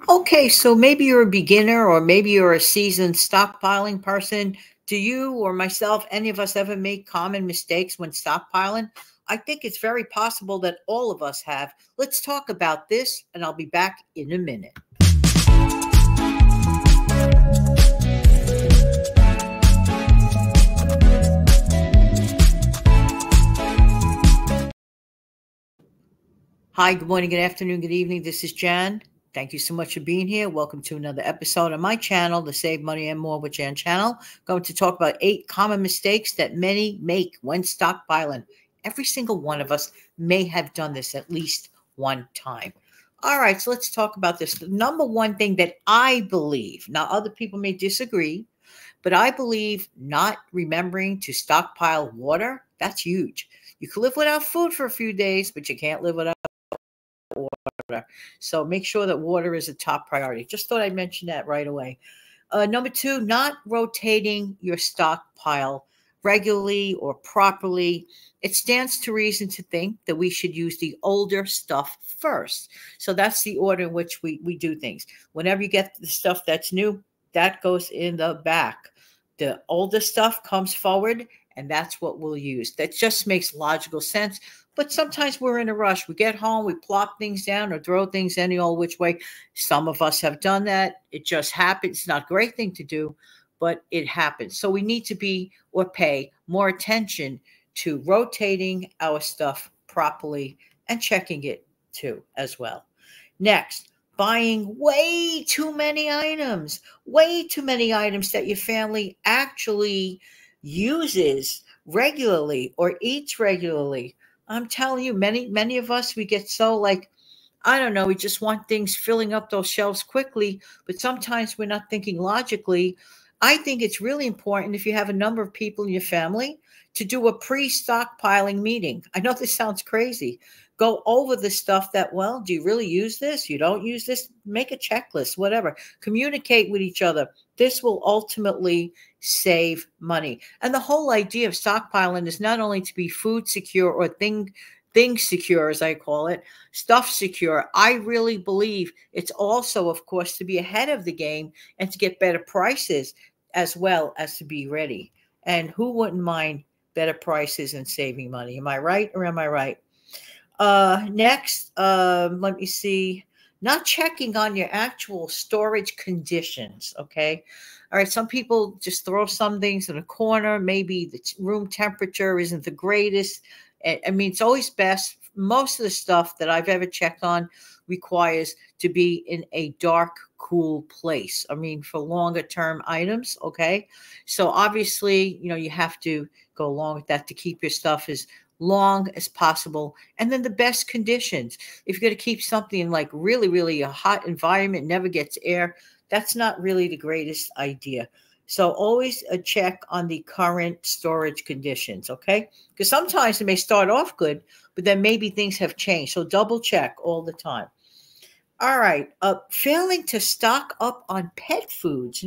Okay, so maybe you're a beginner or maybe you're a seasoned stockpiling person. Do you or myself, any of us ever make common mistakes when stockpiling? I think it's very possible that all of us have. Let's talk about this, and I'll be back in a minute. Hi, good morning, good afternoon, good evening. This is Jan. Thank you so much for being here. Welcome to another episode of my channel, the Save Money and More with Jan channel. Going to talk about 8 common mistakes that many make when stockpiling. Every single one of us may have done this at least one time. All right, so let's talk about this. The number one thing that I believe, now other people may disagree, but I believe not remembering to stockpile water, that's huge. You can live without food for a few days, but you can't live without water. So make sure that water is a top priority. Just thought I'd mention that right away. Number 2, not rotating your stockpile regularly or properly. It stands to reason to think that we should use the older stuff first. So that's the order in which we do things. Whenever you get the stuff that's new, that goes in the back. The older stuff comes forward, and that's what we'll use. That just makes logical sense. But sometimes we're in a rush. We get home, we plop things down or throw things any old which way. Some of us have done that. It just happens. It's not a great thing to do, but it happens. So we need to be or pay more attention to rotating our stuff properly and checking it too as well. Next, buying way too many items that your family actually uses regularly or eats regularly. I'm telling you, many of us, we get so like, I don't know, we just want things filling up those shelves quickly, but sometimes we're not thinking logically. I think it's really important if you have a number of people in your family to do a pre-stockpiling meeting. I know this sounds crazy. Go over the stuff that, well, do you really use this? You don't use this? Make a checklist, whatever. Communicate with each other. This will ultimately save money. And the whole idea of stockpiling is not only to be food secure or thing secure, as I call it, stuff secure. I really believe it's also, of course, to be ahead of the game and to get better prices as well as to be ready. And who wouldn't mind better prices and saving money? Am I right or am I right? Next, let me see. Not checking on your actual storage conditions, okay? All right, some people just throw some things in a corner. Maybe the room temperature isn't the greatest. I mean, it's always best. Most of the stuff that I've ever checked on requires to be in a dark, cool place. I mean, for longer term items, okay? So obviously, you have to go along with that to keep your stuff as long as possible. And then the best conditions. If you're going to keep something in like really, really a hot environment, never gets air, that's not really the greatest idea. So always a check on the current storage conditions, okay? Because sometimes it may start off good, but then maybe things have changed. So double check all the time. All right, failing to stock up on pet foods.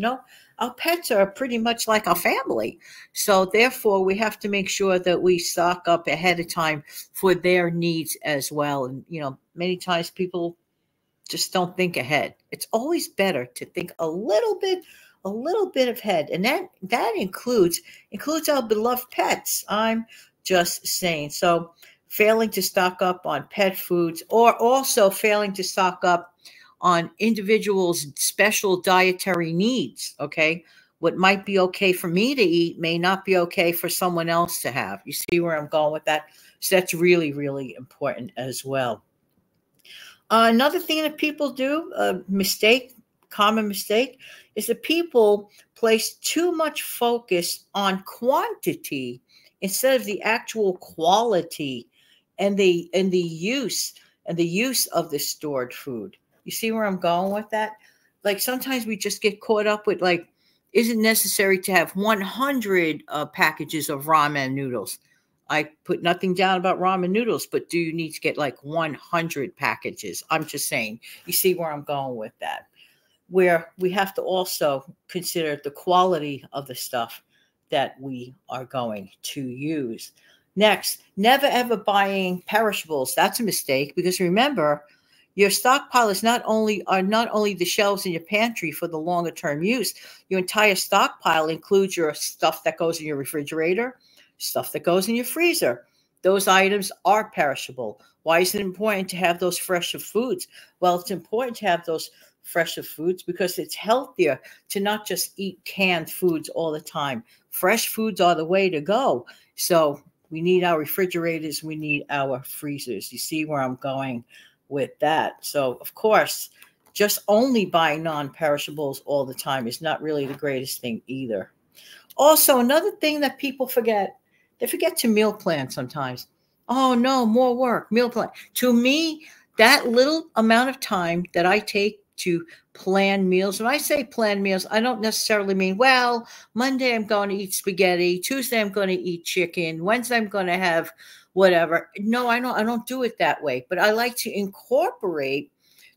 Our pets are pretty much like our family. So therefore, we have to make sure that we stock up ahead of time for their needs as well. And, many times people just don't think ahead. It's always better to think a little bit ahead. And that includes our beloved pets. I'm just saying. So failing to stock up on pet foods, or also failing to stock up on individuals' special dietary needs, okay? What might be okay for me to eat may not be okay for someone else to have. You see where I'm going with that? So that's really, really important as well. Another thing that people do, common mistake, is that people place too much focus on quantity instead of the actual quality and the use of the stored food. You see where I'm going with that? Like sometimes we just get caught up with like, is it necessary to have 100 packages of ramen noodles? I put nothing down about ramen noodles, but do you need to get like 100 packages? I'm just saying, you see where I'm going with that, where we have to also consider the quality of the stuff that we are going to use. Next, never ever buying perishables. That's a mistake because remember, Your stockpile is not only the shelves in your pantry for the longer term use. Your entire stockpile includes your stuff that goes in your refrigerator, stuff that goes in your freezer. Those items are perishable. Why is it important to have those fresh of foods? Well, it's important to have those fresh of foods because it's healthier to not just eat canned foods all the time. Fresh foods are the way to go. So we need our refrigerators. We need our freezers. You see where I'm going with that. So, of course, just only buying non-perishables all the time is not really the greatest thing either. Also, another thing that people forget, they forget to meal plan sometimes. Oh, no, more work, meal plan. To me, that little amount of time that I take to plan meals, when I say plan meals, I don't necessarily mean, well, Monday I'm going to eat spaghetti, Tuesday I'm going to eat chicken, Wednesday I'm going to have whatever. No, I don't do it that way, but I like to incorporate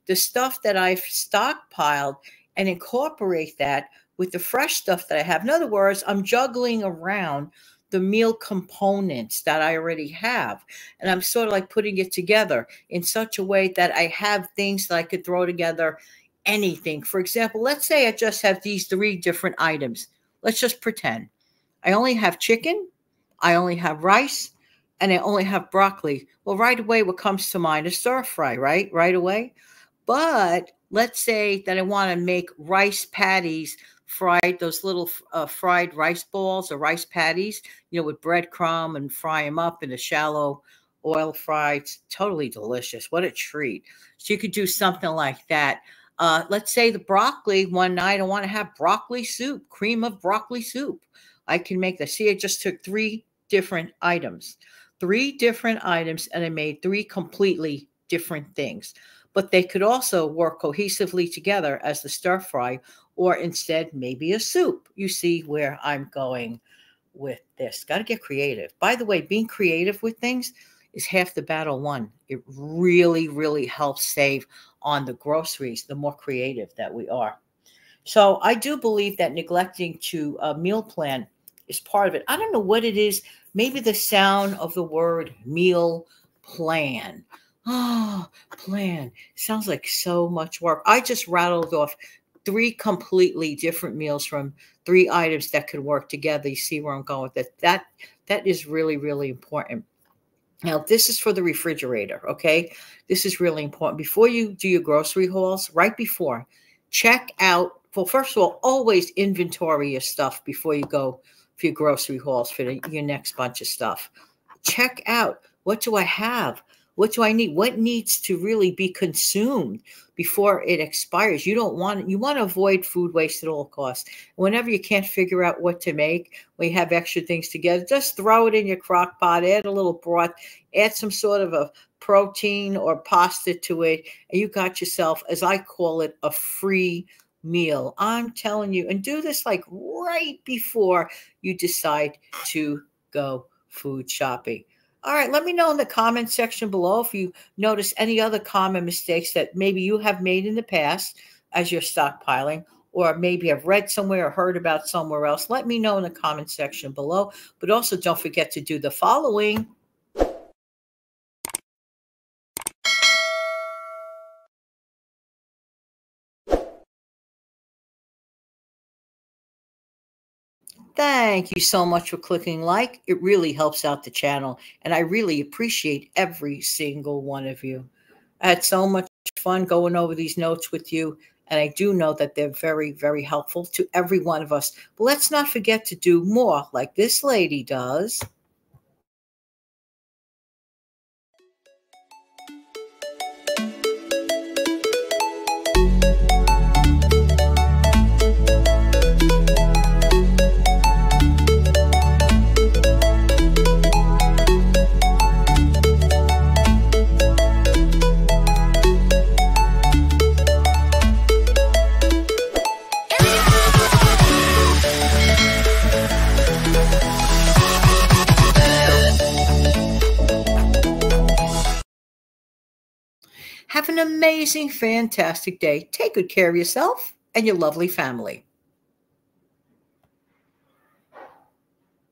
the stuff that I've stockpiled and incorporate that with the fresh stuff that I have. In other words, I'm juggling around the meal components that I already have. And I'm sort of like putting it together in such a way that I have things that I could throw together anything. For example, let's say I just have these 3 different items. Let's just pretend I only have chicken, I only have rice, and I only have broccoli. Well, right away, what comes to mind is stir fry, right? Right away. But let's say that I want to make rice patties, fried, those little fried rice balls or rice patties, with breadcrumb and fry them up in a shallow oil fry. It's totally delicious. What a treat. So you could do something like that. Let's say the broccoli, one night I want to have broccoli soup, cream of broccoli soup. I can make that. See, I just took 3 different items. 3 different items, and I made 3 completely different things. But they could also work cohesively together as the stir fry, or instead maybe a soup. You see where I'm going with this. Got to get creative. By the way, being creative with things is half the battle won. It really, really helps save on the groceries, the more creative that we are. So I do believe that neglecting to meal plan is part of it. I don't know what it is. Maybe the sound of the word meal plan. Oh, plan. Sounds like so much work. I just rattled off 3 completely different meals from 3 items that could work together. You see where I'm going with it. That is really, really important. Now, this is for the refrigerator, okay? This is really important. Before you do your grocery hauls, right before, check out, well, first of all, always inventory your stuff before you go for your grocery hauls for your next bunch of stuff. Check out, what do I have? What do I need? What needs to really be consumed before it expires? You want to avoid food waste at all costs. Whenever you can't figure out what to make, when you have extra things together, just throw it in your crock pot, add a little broth, add some sort of a protein or pasta to it, and you got yourself, as I call it, a free meal. I'm telling you, and do this like right before you decide to go food shopping. All right, let me know in the comment section below if you notice any other common mistakes that maybe you have made in the past as you're stockpiling, or maybe have read somewhere or heard about somewhere else. Let me know in the comment section below. But also don't forget to do the following. Thank you so much for clicking like. It really helps out the channel, and I really appreciate every single one of you. I had so much fun going over these notes with you, and I do know that they're very, very helpful to every one of us. But let's not forget to do more like this lady does. Have an amazing, fantastic day. Take good care of yourself and your lovely family.